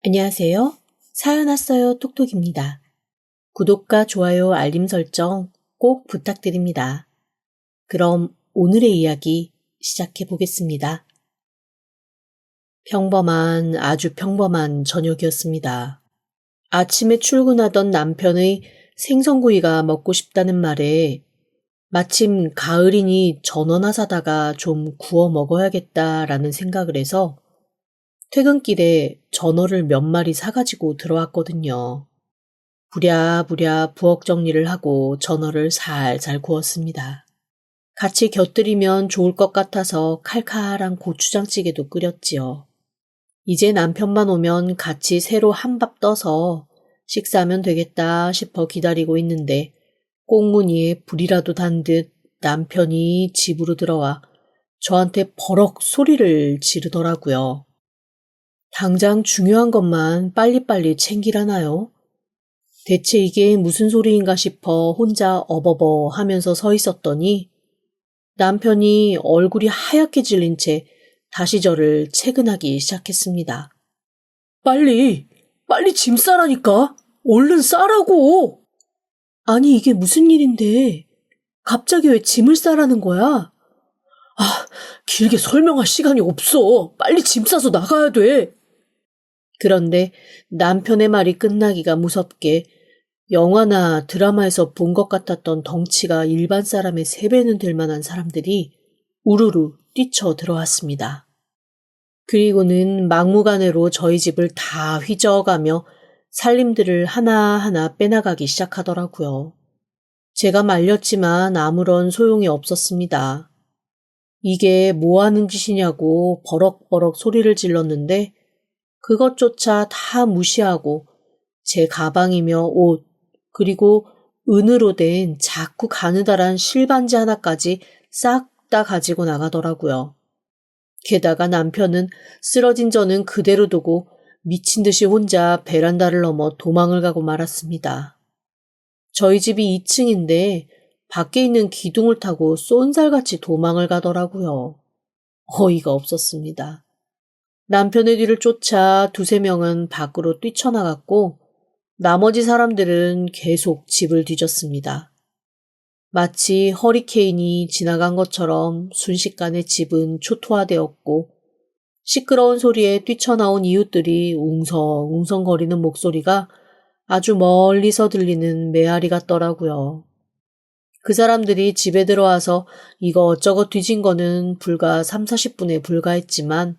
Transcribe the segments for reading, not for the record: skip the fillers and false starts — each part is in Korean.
안녕하세요. 사연 왔어요 톡톡입니다. 구독과 좋아요, 알림 설정 꼭 부탁드립니다. 그럼 오늘의 이야기 시작해 보겠습니다. 아주 평범한 저녁이었습니다. 아침에 출근하던 남편의 생선구이가 먹고 싶다는 말에 마침 가을이니 전어나 사다가 좀 구워 먹어야겠다라는 생각을 해서 퇴근길에 전어를 몇 마리 사가지고 들어왔거든요. 부랴부랴 부엌 정리를 하고 전어를 살살 구웠습니다. 같이 곁들이면 좋을 것 같아서 칼칼한 고추장찌개도 끓였지요. 이제 남편만 오면 같이 새로 한밥 떠서 식사하면 되겠다 싶어 기다리고 있는데 꽁무니에 불이라도 단 듯 남편이 집으로 들어와 저한테 버럭 소리를 지르더라고요. 당장 중요한 것만 빨리빨리 챙기라나요? 대체 이게 무슨 소리인가 싶어 혼자 어버버 하면서 서 있었더니 남편이 얼굴이 하얗게 질린 채 다시 저를 체근하기 시작했습니다. 빨리 짐 싸라니까. 얼른 싸라고. 아니 이게 무슨 일인데 갑자기 왜 짐을 싸라는 거야? 길게 설명할 시간이 없어. 빨리 짐 싸서 나가야 돼. 그런데 남편의 말이 끝나기가 무섭게 영화나 드라마에서 본 것 같았던 덩치가 일반 사람의 3배는 될 만한 사람들이 우르르 뛰쳐 들어왔습니다. 그리고는 막무가내로 저희 집을 다 휘저어가며 살림들을 하나하나 빼나가기 시작하더라고요. 제가 말렸지만 아무런 소용이 없었습니다. 이게 뭐 하는 짓이냐고 버럭버럭 소리를 질렀는데 그것조차 다 무시하고 제 가방이며 옷, 그리고 은으로 된 작고 가느다란 실반지 하나까지 싹 다 가지고 나가더라고요. 게다가 남편은 쓰러진 저는 그대로 두고 미친 듯이 혼자 베란다를 넘어 도망을 가고 말았습니다. 저희 집이 2층인데 밖에 있는 기둥을 타고 쏜살같이 도망을 가더라고요. 어이가 없었습니다. 남편의 뒤를 쫓아 2~3명은 밖으로 뛰쳐나갔고 나머지 사람들은 계속 집을 뒤졌습니다. 마치 허리케인이 지나간 것처럼 순식간에 집은 초토화되었고 시끄러운 소리에 뛰쳐나온 이웃들이 웅성웅성거리는 목소리가 아주 멀리서 들리는 메아리 같더라고요. 그 사람들이 집에 들어와서 이것저것 뒤진 거는 불과 30~40분에 불과했지만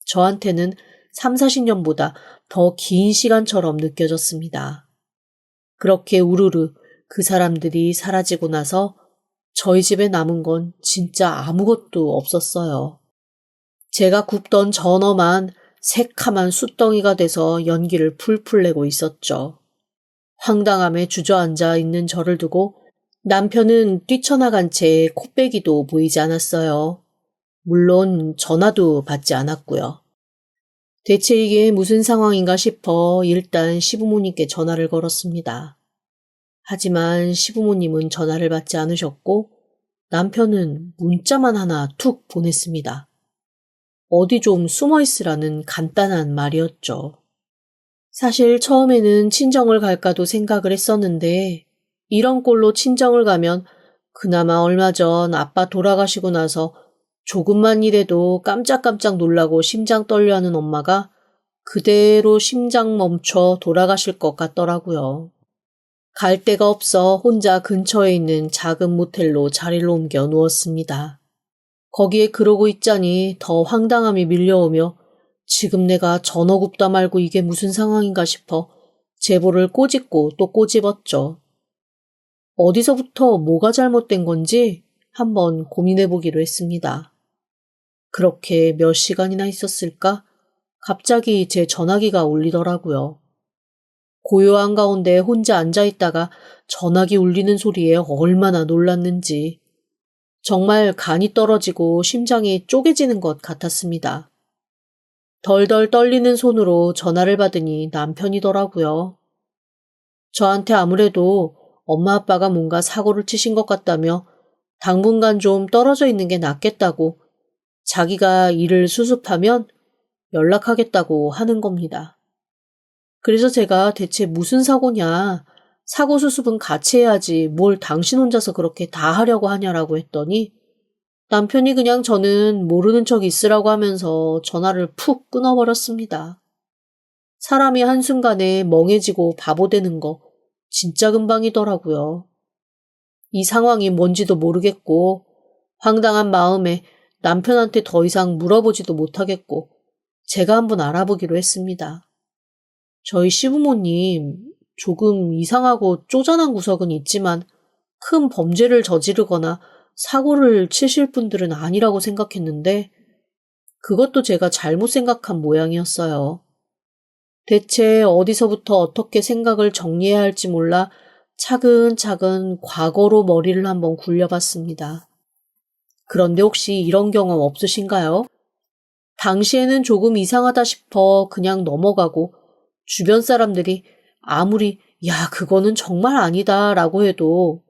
저한테는 30~40년보다 더 긴 시간처럼 느껴졌습니다. 그렇게 우르르 그 사람들이 사라지고 나서 저희 집에 남은 건 진짜 아무것도 없었어요. 제가 굽던 전어만 새카만 숯덩이가 돼서 연기를 풀풀 내고 있었죠. 황당함에 주저앉아 있는 저를 두고 남편은 뛰쳐나간 채 코빼기도 보이지 않았어요. 물론 전화도 받지 않았고요. 대체 이게 무슨 상황인가 싶어 일단 시부모님께 전화를 걸었습니다. 하지만 시부모님은 전화를 받지 않으셨고 남편은 문자만 하나 툭 보냈습니다. 어디 좀 숨어 있으라는 간단한 말이었죠. 사실 처음에는 친정을 갈까도 생각을 했었는데 이런 꼴로 친정을 가면 그나마 얼마 전 아빠 돌아가시고 나서 조금만 일해도 깜짝깜짝 놀라고 심장 떨려하는 엄마가 그대로 심장 멈춰 돌아가실 것 같더라고요. 갈 데가 없어 혼자 근처에 있는 작은 모텔로 자리를 옮겨 누웠습니다. 거기에 그러고 있자니 더 황당함이 밀려오며 지금 내가 전어 굽다 말고 이게 무슨 상황인가 싶어 제보를 꼬집고 또 꼬집었죠. 어디서부터 뭐가 잘못된 건지 한번 고민해보기로 했습니다. 그렇게 몇 시간이나 있었을까? 갑자기 제 전화기가 울리더라고요. 고요한 가운데 혼자 앉아있다가 전화기 울리는 소리에 얼마나 놀랐는지 정말 간이 떨어지고 심장이 쪼개지는 것 같았습니다. 덜덜 떨리는 손으로 전화를 받으니 남편이더라고요. 저한테 아무래도 엄마 아빠가 뭔가 사고를 치신 것 같다며 당분간 좀 떨어져 있는 게 낫겠다고 자기가 일을 수습하면 연락하겠다고 하는 겁니다. 그래서 제가 대체 무슨 사고냐, 사고 수습은 같이 해야지 뭘 당신 혼자서 그렇게 다 하려고 하냐라고 했더니 남편이 그냥 저는 모르는 척 있으라고 하면서 전화를 푹 끊어버렸습니다. 사람이 한순간에 멍해지고 바보 되는 거 진짜 금방이더라고요. 이 상황이 뭔지도 모르겠고 황당한 마음에 남편한테 더 이상 물어보지도 못하겠고 제가 한번 알아보기로 했습니다. 저희 시부모님 조금 이상하고 쪼잔한 구석은 있지만 큰 범죄를 저지르거나 사고를 치실 분들은 아니라고 생각했는데 그것도 제가 잘못 생각한 모양이었어요. 대체 어디서부터 어떻게 생각을 정리해야 할지 몰라 차근차근 과거로 머리를 한번 굴려봤습니다. 그런데 혹시 이런 경험 없으신가요? 당시에는 조금 이상하다 싶어 그냥 넘어가고 주변 사람들이 아무리 야, 그거는 정말 아니다 라고 해도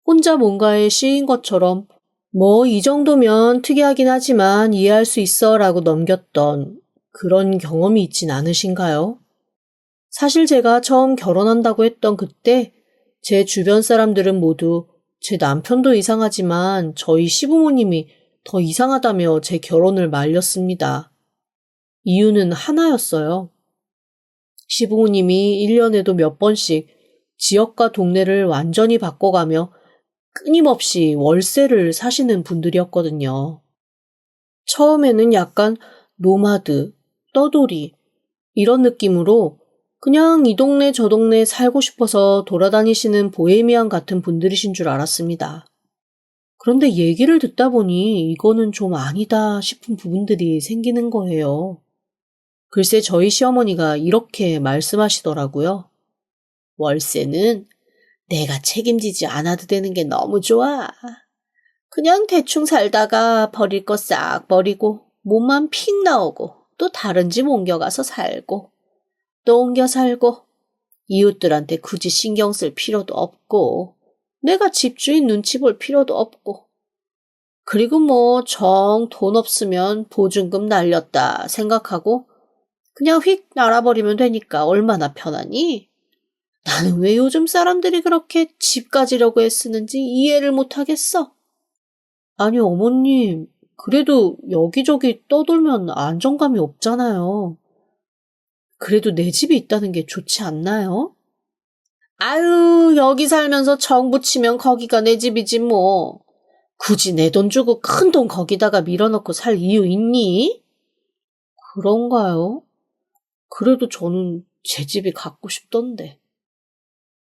혼자 뭔가에 씌인 것처럼 뭐 이 정도면 특이하긴 하지만 이해할 수 있어 라고 넘겼던 그런 경험이 있진 않으신가요? 사실 제가 처음 결혼한다고 했던 그때 제 주변 사람들은 모두 제 남편도 이상하지만 저희 시부모님이 더 이상하다며 제 결혼을 말렸습니다. 이유는 하나였어요. 시부모님이 1년에도 몇 번씩 지역과 동네를 완전히 바꿔가며 끊임없이 월세를 사시는 분들이었거든요. 처음에는 약간 노마드, 떠돌이 이런 느낌으로 그냥 이 동네 저 동네 살고 싶어서 돌아다니시는 보헤미안 같은 분들이신 줄 알았습니다. 그런데 얘기를 듣다 보니 이거는 좀 아니다 싶은 부분들이 생기는 거예요. 글쎄 저희 시어머니가 이렇게 말씀하시더라고요. 월세는 내가 책임지지 않아도 되는 게 너무 좋아. 그냥 대충 살다가 버릴 거 싹 버리고 몸만 픽 나오고 또 다른 집 옮겨가서 살고 또 옮겨 살고 이웃들한테 굳이 신경 쓸 필요도 없고 내가 집주인 눈치 볼 필요도 없고 그리고 뭐 정 돈 없으면 보증금 날렸다 생각하고 그냥 휙 날아버리면 되니까 얼마나 편하니? 나는 왜 요즘 사람들이 그렇게 집 가지려고 애쓰는지 이해를 못하겠어. 아니 어머님, 그래도 여기저기 떠돌면 안정감이 없잖아요. 그래도 내 집이 있다는 게 좋지 않나요? 아유, 여기 살면서 정 붙이면 거기가 내 집이지 뭐. 굳이 내 돈 주고 큰 돈 거기다가 밀어넣고 살 이유 있니? 그런가요? 그래도 저는 제 집이 갖고 싶던데.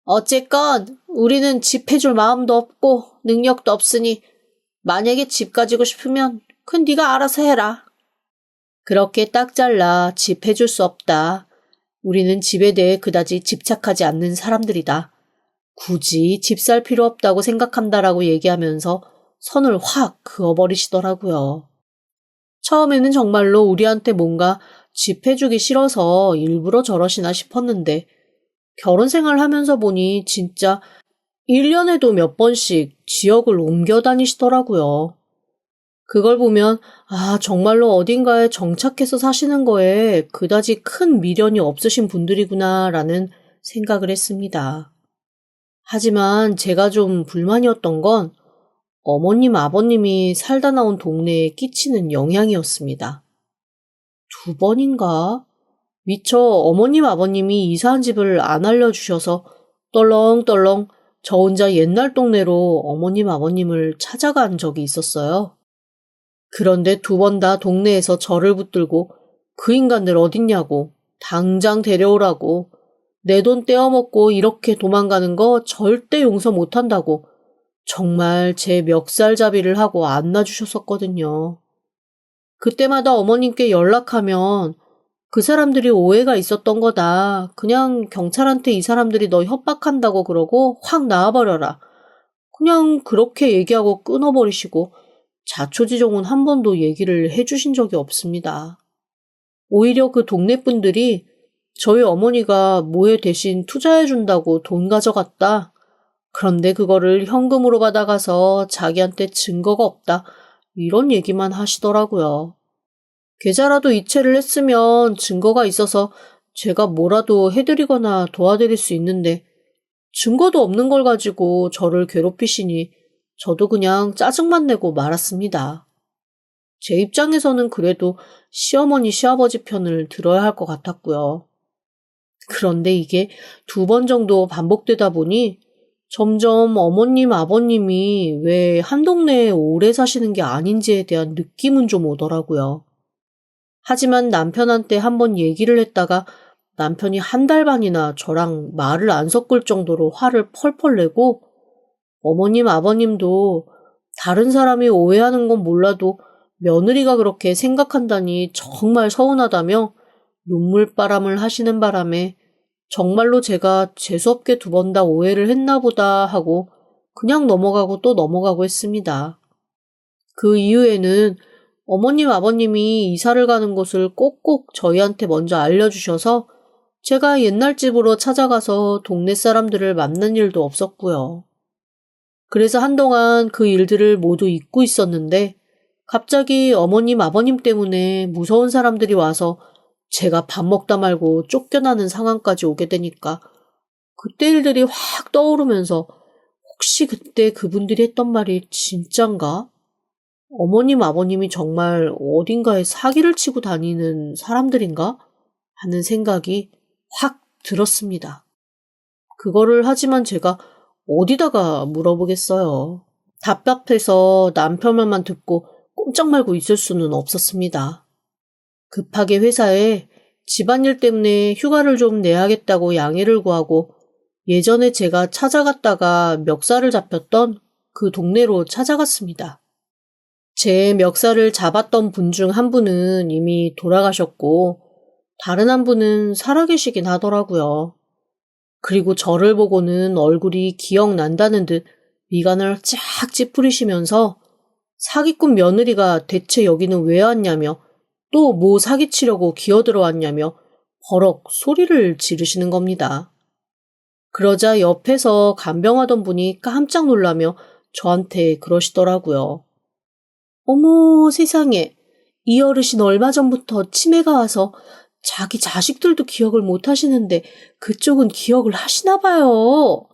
어쨌건 우리는 집 해줄 마음도 없고 능력도 없으니 만약에 집 가지고 싶으면 그건 네가 알아서 해라. 그렇게 딱 잘라 집 해줄 수 없다. 우리는 집에 대해 그다지 집착하지 않는 사람들이다. 굳이 집 살 필요 없다고 생각한다라고 얘기하면서 선을 확 그어버리시더라고요. 처음에는 정말로 우리한테 뭔가 집 해주기 싫어서 일부러 저러시나 싶었는데 결혼 생활 하면서 보니 진짜 1년에도 몇 번씩 지역을 옮겨 다니시더라고요. 그걸 보면 정말로 어딘가에 정착해서 사시는 거에 그다지 큰 미련이 없으신 분들이구나라는 생각을 했습니다. 하지만 제가 좀 불만이었던 건 어머님, 아버님이 살다 나온 동네에 끼치는 영향이었습니다. 2번인가? 미처 어머님, 아버님이 이사한 집을 안 알려주셔서 떨렁떨렁 저 혼자 옛날 동네로 어머님, 아버님을 찾아간 적이 있었어요. 그런데 2번 다 동네에서 저를 붙들고 그 인간들 어딨냐고, 당장 데려오라고, 내 돈 떼어먹고 이렇게 도망가는 거 절대 용서 못한다고 정말 제 멱살잡이를 하고 안 놔주셨었거든요. 그때마다 어머님께 연락하면 그 사람들이 오해가 있었던 거다. 그냥 경찰한테 이 사람들이 너 협박한다고 그러고 확 나와버려라. 그냥 그렇게 얘기하고 끊어버리시고 자초지종은 한 번도 얘기를 해주신 적이 없습니다. 오히려 그 동네 분들이 저희 어머니가 모해 대신 투자해준다고 돈 가져갔다. 그런데 그거를 현금으로 받아가서 자기한테 증거가 없다. 이런 얘기만 하시더라고요. 계좌라도 이체를 했으면 증거가 있어서 제가 뭐라도 해드리거나 도와드릴 수 있는데 증거도 없는 걸 가지고 저를 괴롭히시니 저도 그냥 짜증만 내고 말았습니다. 제 입장에서는 그래도 시어머니, 시아버지 편을 들어야 할 것 같았고요. 그런데 이게 2번 정도 반복되다 보니 점점 어머님, 아버님이 왜 한 동네에 오래 사시는 게 아닌지에 대한 느낌은 좀 오더라고요. 하지만 남편한테 한번 얘기를 했다가 남편이 1달 반이나 저랑 말을 안 섞을 정도로 화를 펄펄 내고 어머님, 아버님도 다른 사람이 오해하는 건 몰라도 며느리가 그렇게 생각한다니 정말 서운하다며 눈물바람을 하시는 바람에 정말로 제가 재수없게 2번 다 오해를 했나 보다 하고 그냥 넘어가고 또 넘어가고 했습니다. 그 이후에는 어머님, 아버님이 이사를 가는 곳을 꼭꼭 저희한테 먼저 알려주셔서 제가 옛날 집으로 찾아가서 동네 사람들을 만난 일도 없었고요. 그래서 한동안 그 일들을 모두 잊고 있었는데 갑자기 어머님, 아버님 때문에 무서운 사람들이 와서 제가 밥 먹다 말고 쫓겨나는 상황까지 오게 되니까 그때 일들이 확 떠오르면서 혹시 그때 그분들이 했던 말이 진짠가? 어머님, 아버님이 정말 어딘가에 사기를 치고 다니는 사람들인가? 하는 생각이 확 들었습니다. 그거를 하지만 제가 어디다가 물어보겠어요. 답답해서 남편 말만 듣고 꼼짝 말고 있을 수는 없었습니다. 급하게 회사에 집안일 때문에 휴가를 좀 내야겠다고 양해를 구하고 예전에 제가 찾아갔다가 멱살을 잡혔던 그 동네로 찾아갔습니다. 제 멱살을 잡았던 분 중 한 분은 이미 돌아가셨고 다른 한 분은 살아계시긴 하더라고요. 그리고 저를 보고는 얼굴이 기억난다는 듯 미간을 쫙 찌푸리시면서 사기꾼 며느리가 대체 여기는 왜 왔냐며 또 뭐 사기치려고 기어들어왔냐며 버럭 소리를 지르시는 겁니다. 그러자 옆에서 간병하던 분이 깜짝 놀라며 저한테 그러시더라고요. 어머 세상에, 이 어르신 얼마 전부터 치매가 와서 자기 자식들도 기억을 못 하시는데 그쪽은 기억을 하시나 봐요.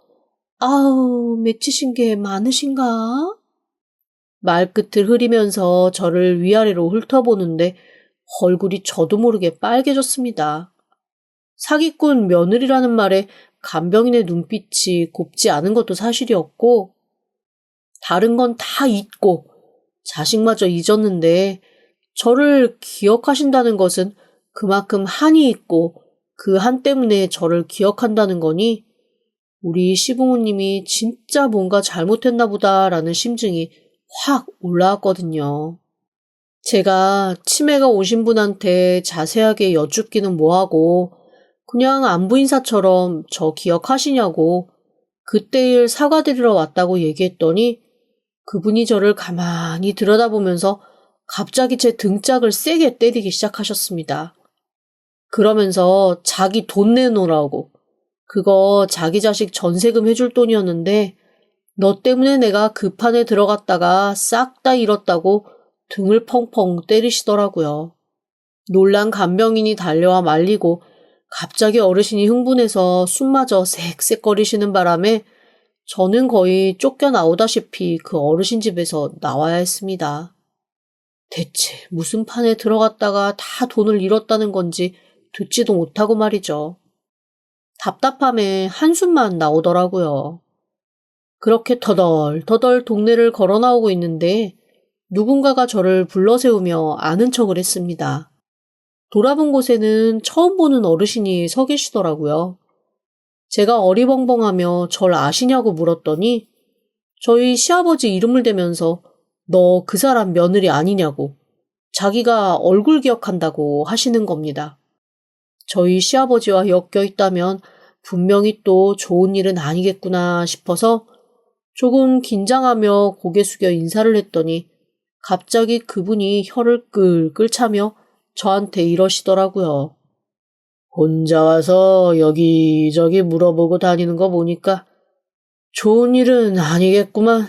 아우, 맺히신 게 많으신가? 말끝을 흐리면서 저를 위아래로 훑어보는데 얼굴이 저도 모르게 빨개졌습니다. 사기꾼 며느리라는 말에 간병인의 눈빛이 곱지 않은 것도 사실이었고 다른 건 다 잊고 자식마저 잊었는데 저를 기억하신다는 것은 그만큼 한이 있고 그 한 때문에 저를 기억한다는 거니 우리 시부모님이 진짜 뭔가 잘못했나 보다라는 심증이 확 올라왔거든요. 제가 치매가 오신 분한테 자세하게 여쭙기는 뭐하고 그냥 안부 인사처럼 저 기억하시냐고 그때 일 사과드리러 왔다고 얘기했더니 그분이 저를 가만히 들여다보면서 갑자기 제 등짝을 세게 때리기 시작하셨습니다. 그러면서 자기 돈 내놓으라고, 그거 자기 자식 전세금 해줄 돈이었는데 너 때문에 내가 그 판에 들어갔다가 싹 다 잃었다고 등을 펑펑 때리시더라고요. 놀란 간병인이 달려와 말리고 갑자기 어르신이 흥분해서 숨마저 쌕쌕거리시는 바람에 저는 거의 쫓겨나오다시피 그 어르신 집에서 나와야 했습니다. 대체 무슨 판에 들어갔다가 다 돈을 잃었다는 건지 듣지도 못하고 말이죠. 답답함에 한숨만 나오더라고요. 그렇게 터덜터덜 동네를 걸어 나오고 있는데 누군가가 저를 불러세우며 아는 척을 했습니다. 돌아본 곳에는 처음 보는 어르신이 서 계시더라고요. 제가 어리벙벙하며 절 아시냐고 물었더니 저희 시아버지 이름을 대면서 너 그 사람 며느리 아니냐고 자기가 얼굴 기억한다고 하시는 겁니다. 저희 시아버지와 엮여 있다면 분명히 또 좋은 일은 아니겠구나 싶어서 조금 긴장하며 고개 숙여 인사를 했더니 갑자기 그분이 혀를 끌끌 차며 저한테 이러시더라고요. 혼자 와서 여기저기 물어보고 다니는 거 보니까 좋은 일은 아니겠구만.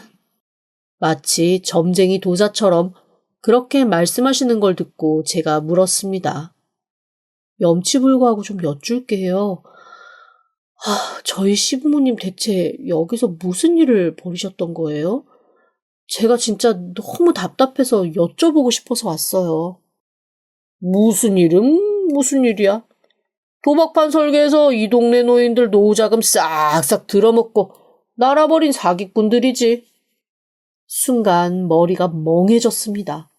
마치 점쟁이 도사처럼 그렇게 말씀하시는 걸 듣고 제가 물었습니다. 염치불구하고 좀 여쭐게요. 저희 시부모님 대체 여기서 무슨 일을 벌이셨던 거예요? 제가 진짜 너무 답답해서 여쭤보고 싶어서 왔어요. 무슨 일은 무슨 일이야? 도박판 설계해서 이 동네 노인들 노후자금 싹싹 들어먹고 날아버린 사기꾼들이지. 순간 머리가 멍해졌습니다.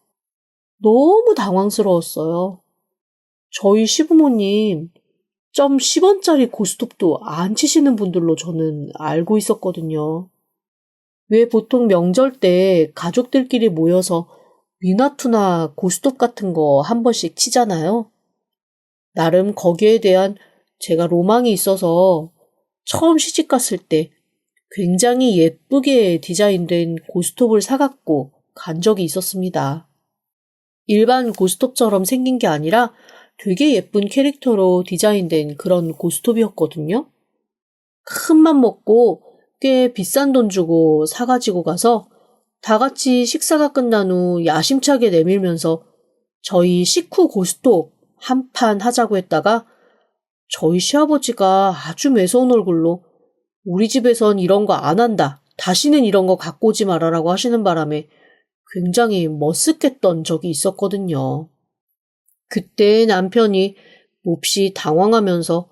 너무 당황스러웠어요. 저희 시부모님 점 10원짜리 고스톱도 안 치시는 분들로 저는 알고 있었거든요. 왜 보통 명절 때 가족들끼리 모여서 미나투나 고스톱 같은 거 한 번씩 치잖아요. 나름 거기에 대한 제가 로망이 있어서 처음 시집갔을 때 굉장히 예쁘게 디자인된 고스톱을 사갖고 간 적이 있었습니다. 일반 고스톱처럼 생긴 게 아니라 되게 예쁜 캐릭터로 디자인된 그런 고스톱이었거든요. 큰맘 먹고 꽤 비싼 돈 주고 사가지고 가서 다 같이 식사가 끝난 후 야심차게 내밀면서 저희 식후 고스톱 한 판 하자고 했다가 저희 시아버지가 아주 매서운 얼굴로 우리 집에선 이런 거 안 한다. 다시는 이런 거 갖고 오지 말아라고 하시는 바람에 굉장히 머쓱했던 적이 있었거든요. 그때 남편이 몹시 당황하면서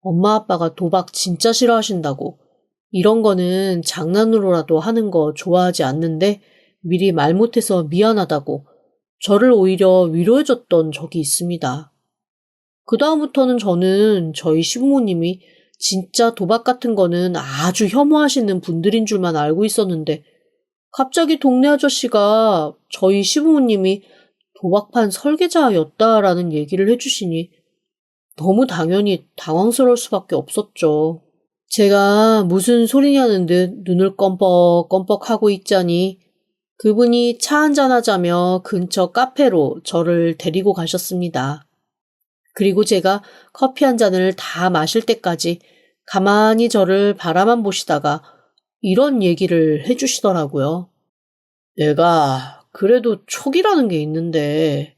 엄마 아빠가 도박 진짜 싫어하신다고 이런 거는 장난으로라도 하는 거 좋아하지 않는데 미리 말 못해서 미안하다고 저를 오히려 위로해줬던 적이 있습니다. 그다음부터는 저는 저희 시부모님이 진짜 도박 같은 거는 아주 혐오하시는 분들인 줄만 알고 있었는데 갑자기 동네 아저씨가 저희 시부모님이 도박판 설계자였다라는 얘기를 해주시니 너무 당연히 당황스러울 수밖에 없었죠. 제가 무슨 소리냐는 듯 눈을 껌뻑껌뻑 하고 있자니 그분이 차 한잔 하자며 근처 카페로 저를 데리고 가셨습니다. 그리고 제가 커피 한 잔을 다 마실 때까지 가만히 저를 바라만 보시다가 이런 얘기를 해주시더라고요. 내가 그래도 촉이라는 게 있는데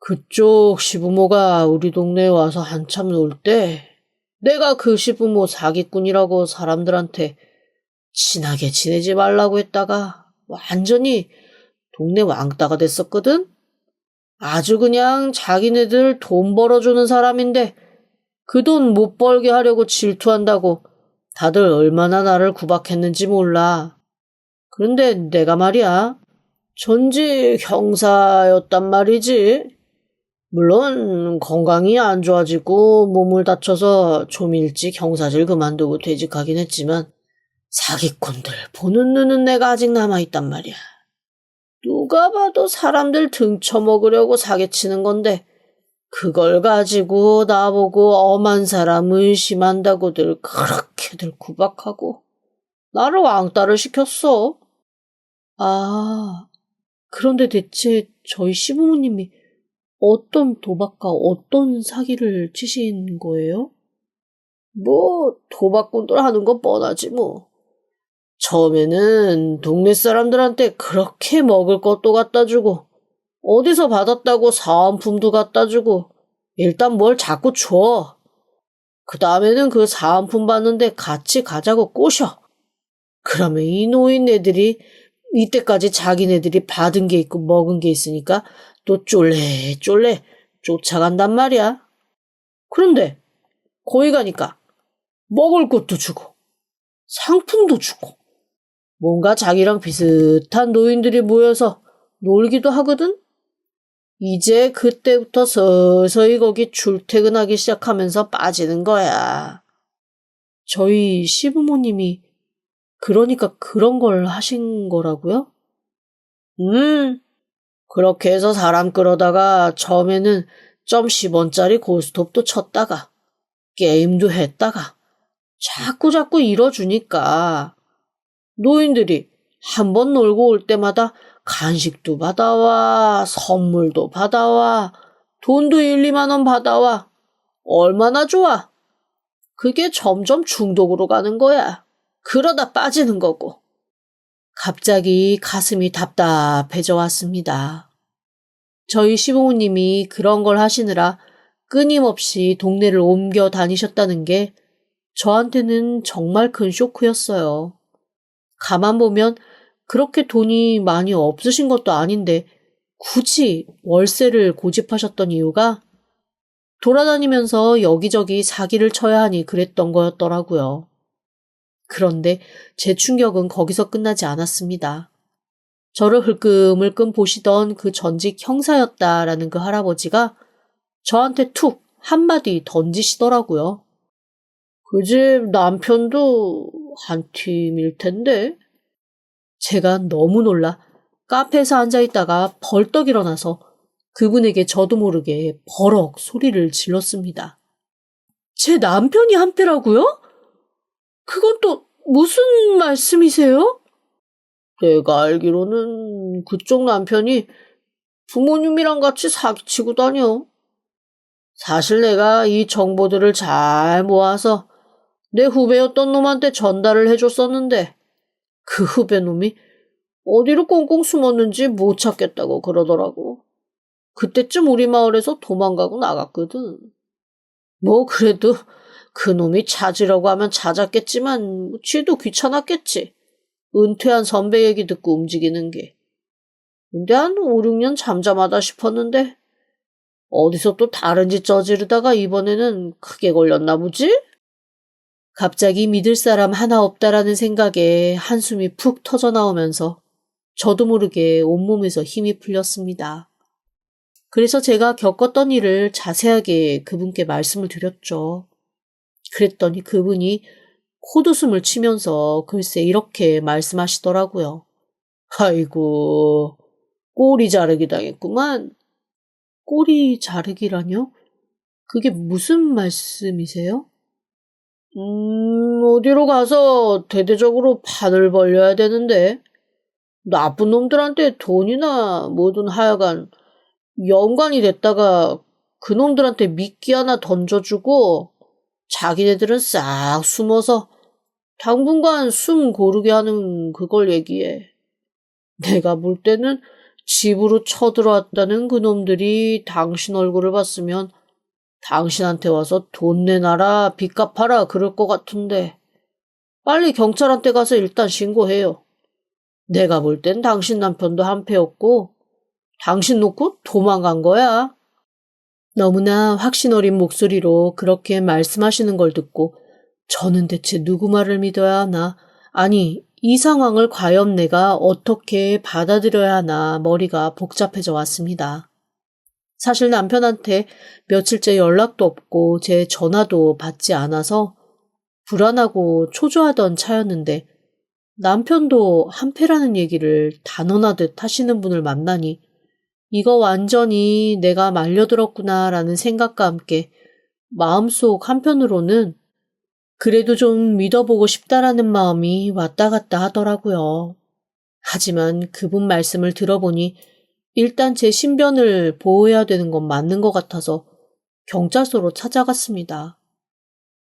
그쪽 시부모가 우리 동네에 와서 한참 놀 때 내가 그 시부모 사기꾼이라고 사람들한테 친하게 지내지 말라고 했다가 완전히 동네 왕따가 됐었거든? 아주 그냥 자기네들 돈 벌어주는 사람인데 그 돈 못 벌게 하려고 질투한다고 다들 얼마나 나를 구박했는지 몰라. 그런데 내가 말이야, 전직 형사였단 말이지. 물론 건강이 안 좋아지고 몸을 다쳐서 좀 일찍 형사질 그만두고 퇴직하긴 했지만 사기꾼들 보는 눈은 내가 아직 남아있단 말이야. 누가 봐도 사람들 등쳐먹으려고 사기치는 건데 그걸 가지고 나보고 엄한 사람 의심한다고들 그렇게들 구박하고 나를 왕따를 시켰어. 그런데 대체 저희 시부모님이 어떤 도박과 어떤 사기를 치신 거예요? 뭐 도박꾼들 하는 거 뻔하지 뭐. 처음에는 동네 사람들한테 그렇게 먹을 것도 갖다 주고 어디서 받았다고 사은품도 갖다 주고 일단 뭘 자꾸 줘. 그 다음에는 그 사은품 받는데 같이 가자고 꼬셔. 그러면 이 노인네들이 이때까지 자기네들이 받은 게 있고 먹은 게 있으니까 또 쫄래쫄래 쫓아간단 말이야. 그런데 거기 가니까 먹을 것도 주고 상품도 주고 뭔가 자기랑 비슷한 노인들이 모여서 놀기도 하거든? 이제 그때부터 서서히 거기 출퇴근하기 시작하면서 빠지는 거야. 저희 시부모님이 그러니까 그런 걸 하신 거라고요? 그렇게 해서 사람 끌어다가 처음에는 점 10원짜리 고스톱도 쳤다가 게임도 했다가 자꾸 이뤄주니까 노인들이 한 번 놀고 올 때마다 간식도 받아와, 선물도 받아와, 돈도 1, 2만 원 받아와. 얼마나 좋아. 그게 점점 중독으로 가는 거야. 그러다 빠지는 거고. 갑자기 가슴이 답답해져 왔습니다. 저희 시부모님이 그런 걸 하시느라 끊임없이 동네를 옮겨 다니셨다는 게 저한테는 정말 큰 쇼크였어요. 가만 보면 그렇게 돈이 많이 없으신 것도 아닌데 굳이 월세를 고집하셨던 이유가 돌아다니면서 여기저기 사기를 쳐야 하니 그랬던 거였더라고요. 그런데 제 충격은 거기서 끝나지 않았습니다. 저를 흘끔흘끔 보시던 그 전직 형사였다라는 그 할아버지가 저한테 툭 한마디 던지시더라고요. 그 집 남편도 한 팀일 텐데. 제가 너무 놀라 카페에서 앉아있다가 벌떡 일어나서 그분에게 저도 모르게 버럭 소리를 질렀습니다. 제 남편이 한패라고요? 그건 또 무슨 말씀이세요? 내가 알기로는 그쪽 남편이 부모님이랑 같이 사기치고 다녀. 사실 내가 이 정보들을 잘 모아서 내 후배였던 놈한테 전달을 해줬었는데 그 후배 놈이 어디로 꽁꽁 숨었는지 못 찾겠다고 그러더라고. 그때쯤 우리 마을에서 도망가고 나갔거든. 뭐 그래도 그 놈이 찾으려고 하면 찾았겠지만 쥐도 귀찮았겠지. 은퇴한 선배 얘기 듣고 움직이는 게. 근데 한 5, 6년 잠잠하다 싶었는데 어디서 또 다른 짓 저지르다가 이번에는 크게 걸렸나 보지? 갑자기 믿을 사람 하나 없다라는 생각에 한숨이 푹 터져 나오면서 저도 모르게 온몸에서 힘이 풀렸습니다. 그래서 제가 겪었던 일을 자세하게 그분께 말씀을 드렸죠. 그랬더니 그분이 콧웃음을 치면서 글쎄 이렇게 말씀하시더라고요. 아이고, 꼬리 자르기 당했구만. 꼬리 자르기라뇨? 그게 무슨 말씀이세요? 어디로 가서 대대적으로 판을 벌려야 되는데 나쁜 놈들한테 돈이나 뭐든 하여간 연관이 됐다가 그 놈들한테 미끼 하나 던져주고 자기네들은 싹 숨어서 당분간 숨 고르게 하는 그걸 얘기해. 내가 볼 때는 집으로 쳐들어왔다는 그놈들이 당신 얼굴을 봤으면 당신한테 와서 돈 내놔라, 빚 갚아라 그럴 것 같은데 빨리 경찰한테 가서 일단 신고해요. 내가 볼 땐 당신 남편도 한패였고 당신 놓고 도망간 거야. 너무나 확신 어린 목소리로 그렇게 말씀하시는 걸 듣고 저는 대체 누구 말을 믿어야 하나, 아니 이 상황을 과연 내가 어떻게 받아들여야 하나 머리가 복잡해져 왔습니다. 사실 남편한테 며칠째 연락도 없고 제 전화도 받지 않아서 불안하고 초조하던 차였는데 남편도 한패라는 얘기를 단언하듯 하시는 분을 만나니 이거 완전히 내가 말려들었구나라는 생각과 함께 마음속 한편으로는 그래도 좀 믿어보고 싶다라는 마음이 왔다 갔다 하더라고요. 하지만 그분 말씀을 들어보니 일단 제 신변을 보호해야 되는 건 맞는 것 같아서 경찰서로 찾아갔습니다.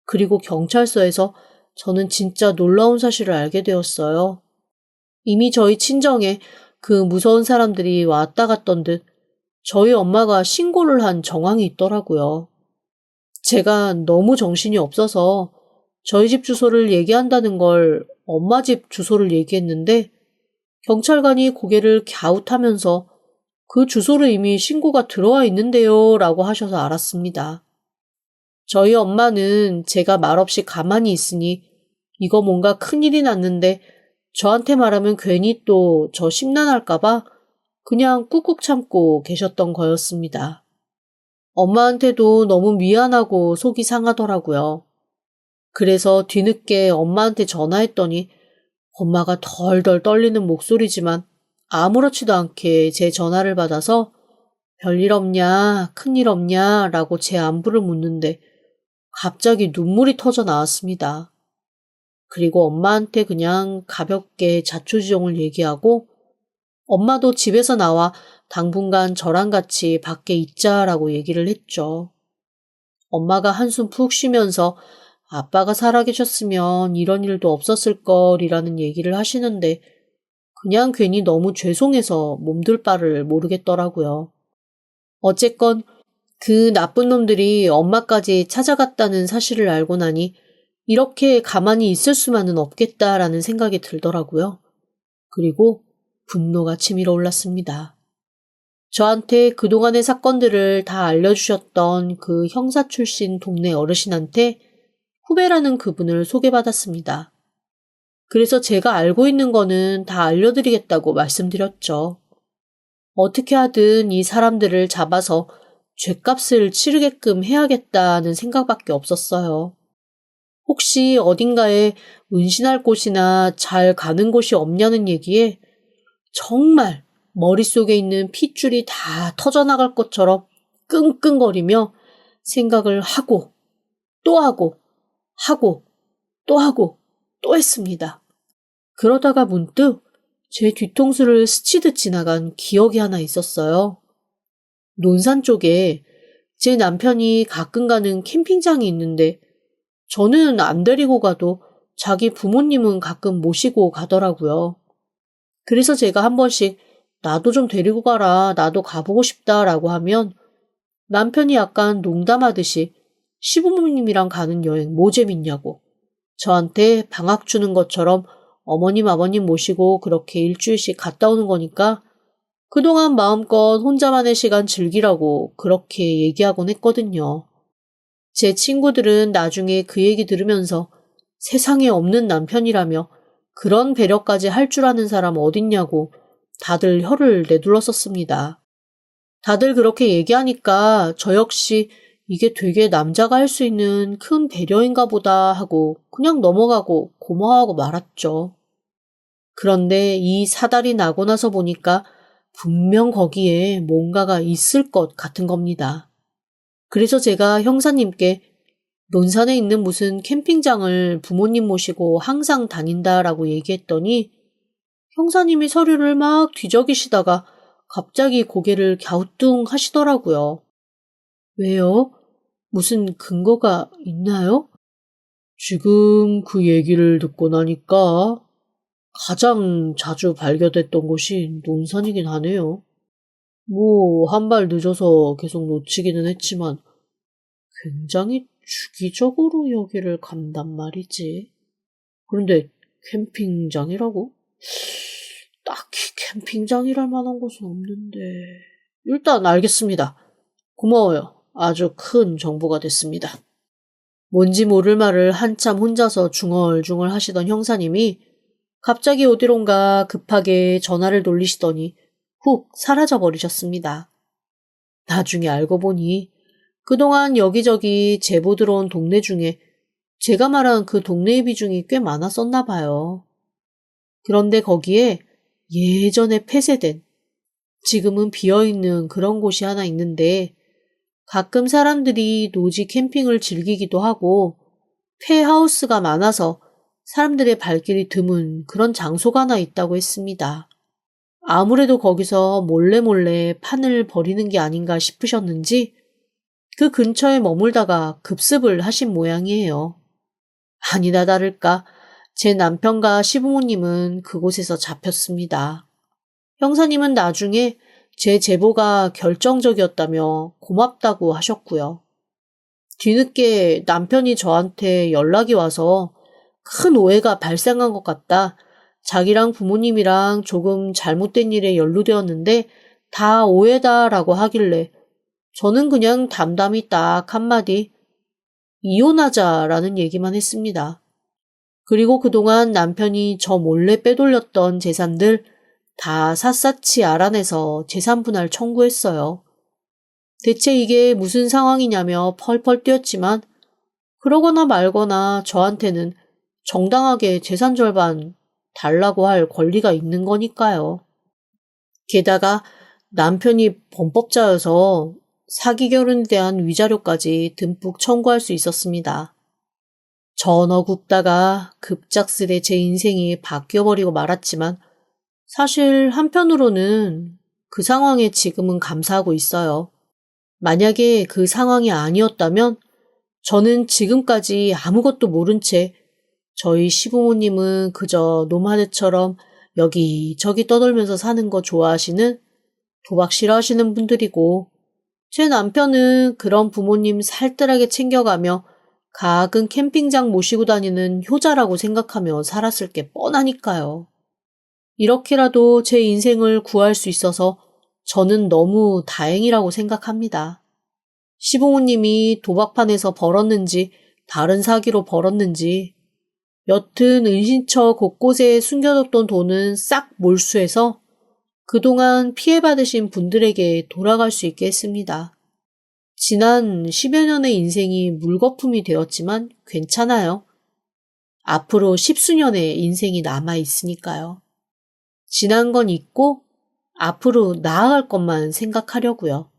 그리고 경찰서에서 저는 진짜 놀라운 사실을 알게 되었어요. 이미 저희 친정에 그 무서운 사람들이 왔다 갔던 듯 저희 엄마가 신고를 한 정황이 있더라고요. 제가 너무 정신이 없어서 저희 집 주소를 얘기한다는 걸 엄마 집 주소를 얘기했는데 경찰관이 고개를 갸웃하면서 그 주소로 이미 신고가 들어와 있는데요 라고 하셔서 알았습니다. 저희 엄마는 제가 말없이 가만히 있으니 이거 뭔가 큰일이 났는데 저한테 말하면 괜히 또 저 심란할까봐 그냥 꾹꾹 참고 계셨던 거였습니다. 엄마한테도 너무 미안하고 속이 상하더라고요. 그래서 뒤늦게 엄마한테 전화했더니 엄마가 덜덜 떨리는 목소리지만 아무렇지도 않게 제 전화를 받아서 별일 없냐, 큰일 없냐 라고 제 안부를 묻는데 갑자기 눈물이 터져 나왔습니다. 그리고 엄마한테 그냥 가볍게 자초지종을 얘기하고 엄마도 집에서 나와 당분간 저랑 같이 밖에 있자라고 얘기를 했죠. 엄마가 한숨 푹 쉬면서 아빠가 살아계셨으면 이런 일도 없었을 걸이라는 얘기를 하시는데 그냥 괜히 너무 죄송해서 몸둘 바를 모르겠더라고요. 어쨌건 그 나쁜 놈들이 엄마까지 찾아갔다는 사실을 알고 나니 이렇게 가만히 있을 수만은 없겠다라는 생각이 들더라고요. 그리고 분노가 치밀어 올랐습니다. 저한테 그동안의 사건들을 다 알려주셨던 그 형사 출신 동네 어르신한테 후배라는 그분을 소개받았습니다. 그래서 제가 알고 있는 거는 다 알려드리겠다고 말씀드렸죠. 어떻게 하든 이 사람들을 잡아서 죗값을 치르게끔 해야겠다는 생각밖에 없었어요. 혹시 어딘가에 은신할 곳이나 잘 가는 곳이 없냐는 얘기에 정말 머릿속에 있는 핏줄이 다 터져나갈 것처럼 끙끙거리며 생각을 하고 또 하고 하고 또 하고 또 했습니다. 그러다가 문득 제 뒤통수를 스치듯 지나간 기억이 하나 있었어요. 논산 쪽에 제 남편이 가끔 가는 캠핑장이 있는데 저는 안 데리고 가도 자기 부모님은 가끔 모시고 가더라고요. 그래서 제가 한 번씩 나도 좀 데리고 가라, 나도 가보고 싶다라고 하면 남편이 약간 농담하듯이 시부모님이랑 가는 여행 뭐 재밌냐고 저한테 방학 주는 것처럼 어머님 아버님 모시고 그렇게 일주일씩 갔다 오는 거니까 그동안 마음껏 혼자만의 시간 즐기라고 그렇게 얘기하곤 했거든요. 제 친구들은 나중에 그 얘기 들으면서 세상에 없는 남편이라며 그런 배려까지 할 줄 아는 사람 어딨냐고 다들 혀를 내둘렀었습니다. 다들 그렇게 얘기하니까 저 역시 이게 되게 남자가 할 수 있는 큰 배려인가 보다 하고 그냥 넘어가고 고마워하고 말았죠. 그런데 이 사달이 나고 나서 보니까 분명 거기에 뭔가가 있을 것 같은 겁니다. 그래서 제가 형사님께 논산에 있는 무슨 캠핑장을 부모님 모시고 항상 다닌다라고 얘기했더니 형사님이 서류를 막 뒤적이시다가 갑자기 고개를 갸우뚱 하시더라고요. 왜요? 무슨 근거가 있나요? 지금 그 얘기를 듣고 나니까 가장 자주 발견됐던 곳이 논산이긴 하네요. 뭐, 한 발 늦어서 계속 놓치기는 했지만 굉장히 주기적으로 여기를 간단 말이지. 그런데 캠핑장이라고? 딱히 캠핑장이랄 만한 곳은 없는데. 일단 알겠습니다. 고마워요. 아주 큰 정보가 됐습니다. 뭔지 모를 말을 한참 혼자서 중얼중얼 하시던 형사님이 갑자기 어디론가 급하게 전화를 돌리시더니 훅 사라져 버리셨습니다. 나중에 알고 보니 그동안 여기저기 제보 들어온 동네 중에 제가 말한 그 동네의 비중이 꽤 많았었나 봐요. 그런데 거기에 예전에 폐쇄된, 지금은 비어있는 그런 곳이 하나 있는데 가끔 사람들이 노지 캠핑을 즐기기도 하고 폐하우스가 많아서 사람들의 발길이 드문 그런 장소가 하나 있다고 했습니다. 아무래도 거기서 몰래 판을 벌이는 게 아닌가 싶으셨는지 그 근처에 머물다가 급습을 하신 모양이에요. 아니나 다를까 제 남편과 시부모님은 그곳에서 잡혔습니다. 형사님은 나중에 제 제보가 결정적이었다며 고맙다고 하셨고요. 뒤늦게 남편이 저한테 연락이 와서 큰 오해가 발생한 것 같다. 자기랑 부모님이랑 조금 잘못된 일에 연루되었는데 다 오해다라고 하길래 저는 그냥 담담히 딱 한마디 이혼하자라는 얘기만 했습니다. 그리고 그동안 남편이 저 몰래 빼돌렸던 재산들 다 샅샅이 알아내서 재산 분할 청구했어요. 대체 이게 무슨 상황이냐며 펄펄 뛰었지만 그러거나 말거나 저한테는 정당하게 재산 절반 달라고 할 권리가 있는 거니까요. 게다가 남편이 범법자여서 사기 결혼에 대한 위자료까지 듬뿍 청구할 수 있었습니다. 전어 굽다가 급작스레 제 인생이 바뀌어버리고 말았지만 사실 한편으로는 그 상황에 지금은 감사하고 있어요. 만약에 그 상황이 아니었다면 저는 지금까지 아무것도 모른 채 저희 시부모님은 그저 노마드처럼 여기저기 떠돌면서 사는 거 좋아하시는 도박 싫어하시는 분들이고 제 남편은 그런 부모님 살뜰하게 챙겨가며 가끔 캠핑장 모시고 다니는 효자라고 생각하며 살았을 게 뻔하니까요. 이렇게라도 제 인생을 구할 수 있어서 저는 너무 다행이라고 생각합니다. 시부모님이 도박판에서 벌었는지 다른 사기로 벌었는지 여튼 은신처 곳곳에 숨겨뒀던 돈은 싹 몰수해서 그동안 피해받으신 분들에게 돌아갈 수 있게 했습니다. 지난 10여 년의 인생이 물거품이 되었지만 괜찮아요. 앞으로 10수년의 인생이 남아 있으니까요. 지난 건 잊고 앞으로 나아갈 것만 생각하려고요.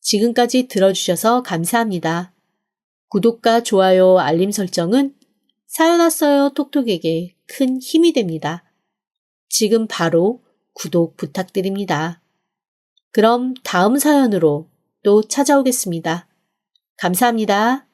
지금까지 들어주셔서 감사합니다. 구독과 좋아요, 알림 설정은 사연 왔어요 톡톡에게 큰 힘이 됩니다. 지금 바로 구독 부탁드립니다. 그럼 다음 사연으로 또 찾아오겠습니다. 감사합니다.